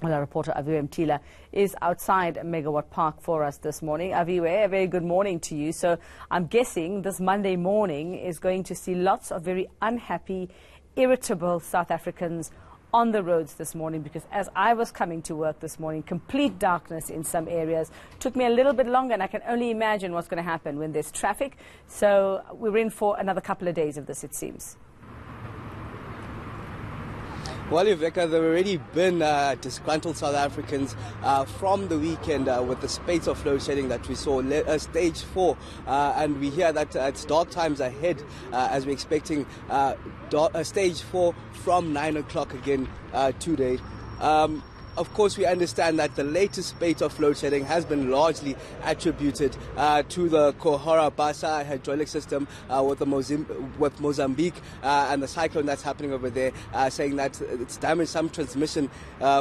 Well, our reporter Aviwe Mtila is outside Megawatt Park for us this morning. Aviwe, a very good morning to you. So I'm guessing this Monday morning is going to see lots of very unhappy, irritable South Africans on the roads this morning, because as I was coming to work this morning, complete darkness in some areas. Took me a little bit longer, and I can only imagine what's going to happen when there's traffic. So we're in for another couple of days of this, it seems. Well, Iveka, there have already been disgruntled South Africans from the weekend with the spate of load shedding that we saw, stage 4. And we hear that it's dark times ahead as we're expecting stage 4 from 9 o'clock again today. Of course, we understand that the latest spate of load shedding has been largely attributed to the Cahora Bassa hydraulic system with Mozambique and the cyclone that's happening over there, saying that it's damaged some transmission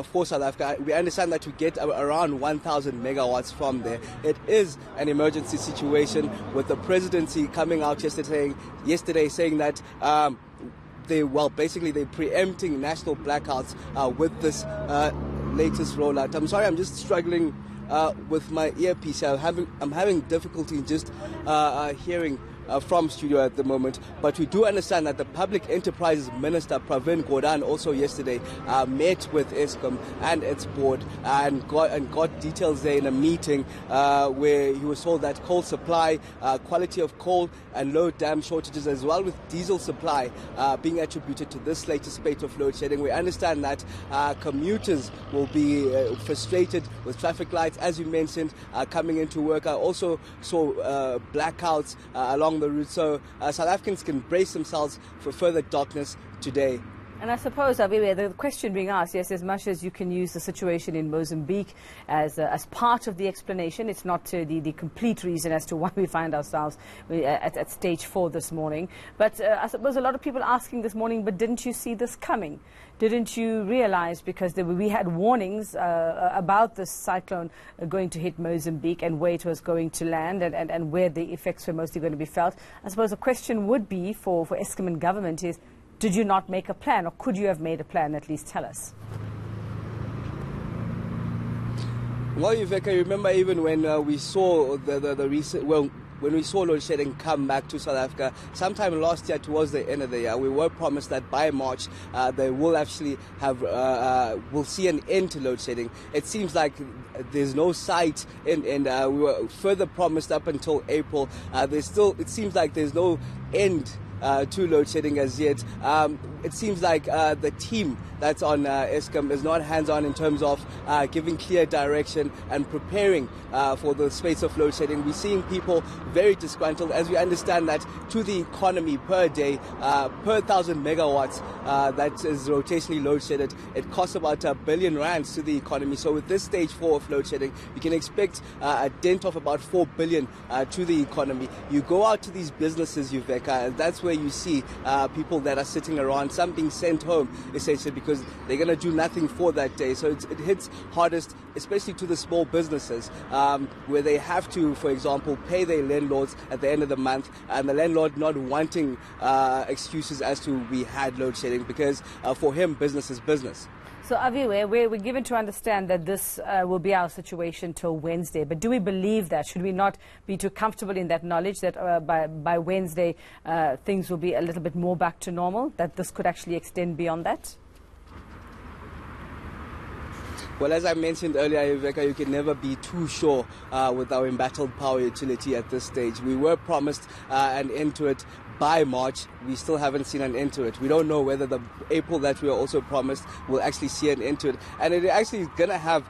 for South Africa. We understand that we get around 1,000 megawatts from there. It is an emergency situation, with the presidency coming out yesterday saying that they're preempting national blackouts with this latest rollout. I'm sorry, I'm just struggling with my earpiece. I'm having difficulty in just hearing from studio at the moment, but we do understand that the Public Enterprises Minister Pravin Gordhan also yesterday met with Eskom and its board and got details there in a meeting where he was told that coal supply, quality of coal and low dam shortages, as well with diesel supply being attributed to this latest spate of load shedding. We understand that commuters will be frustrated with traffic lights, as you mentioned, coming into work. I also saw blackouts along the route, so South Africans can brace themselves for further darkness today. And I suppose, Aviwe, the question being asked, yes, as much as you can use the situation in Mozambique as part of the explanation, it's not the complete reason as to why we find ourselves at stage 4 this morning. But I suppose a lot of people asking this morning, but didn't you see this coming? Didn't you realize, because we had warnings about this cyclone going to hit Mozambique and where it was going to land and where the effects were mostly going to be felt? I suppose the question would be for Eskom and government is, did you not make a plan, or could you have made a plan? At least tell us. Well, Iveka, remember even when we saw when we saw load shedding come back to South Africa sometime last year towards the end of the year, we were promised that by March they will actually have we'll see an end to load shedding. It seems like there's no sight in, and we were further promised up until April. It seems like there's no end to load shedding as yet. It seems like the team that's on Eskom is not hands-on in terms of giving clear direction and preparing for the space of load shedding. We're seeing people very disgruntled, as we understand that to the economy per day, per 1,000 megawatts that is rotationally load shedded, it costs about R1 billion to the economy. So with this stage 4 of load shedding, you can expect a dent of about 4 billion to the economy. You go out to these businesses, Uveka, and that's where you see people that are sitting around, some being sent home essentially because they're going to do nothing for that day. So it hits hardest, especially to the small businesses, where they have to, for example, pay their landlords at the end of the month, and the landlord not wanting excuses as to we had load shedding, because for him business is business. So, Aviwe, we're given to understand that this will be our situation till Wednesday. But do we believe that? Should we not be too comfortable in that knowledge that by Wednesday things will be a little bit more back to normal, that this could actually extend beyond that? Well, as I mentioned earlier, Iveka, you can never be too sure with our embattled power utility at this stage. We were promised an end to it by March. We still haven't seen an end to it. We don't know whether the April that we were also promised will actually see an end to it. And it actually is going to have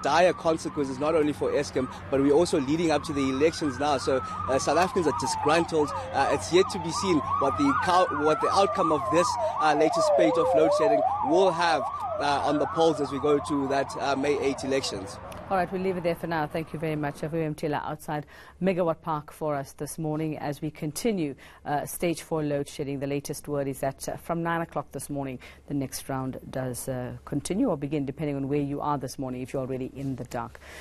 dire consequences, not only for Eskom, but we're also leading up to the elections now. So South Africans are disgruntled. It's yet to be seen what the outcome of this latest spate of load shedding will have on the polls as we go to that May 8 elections. All right, we'll leave it there for now. Thank you very much. Aviwe Mtila outside Megawatt Park for us this morning as we continue stage 4 load shedding. The latest word is that from 9 o'clock this morning, the next round does continue or begin, depending on where you are this morning, if you're already in the dark.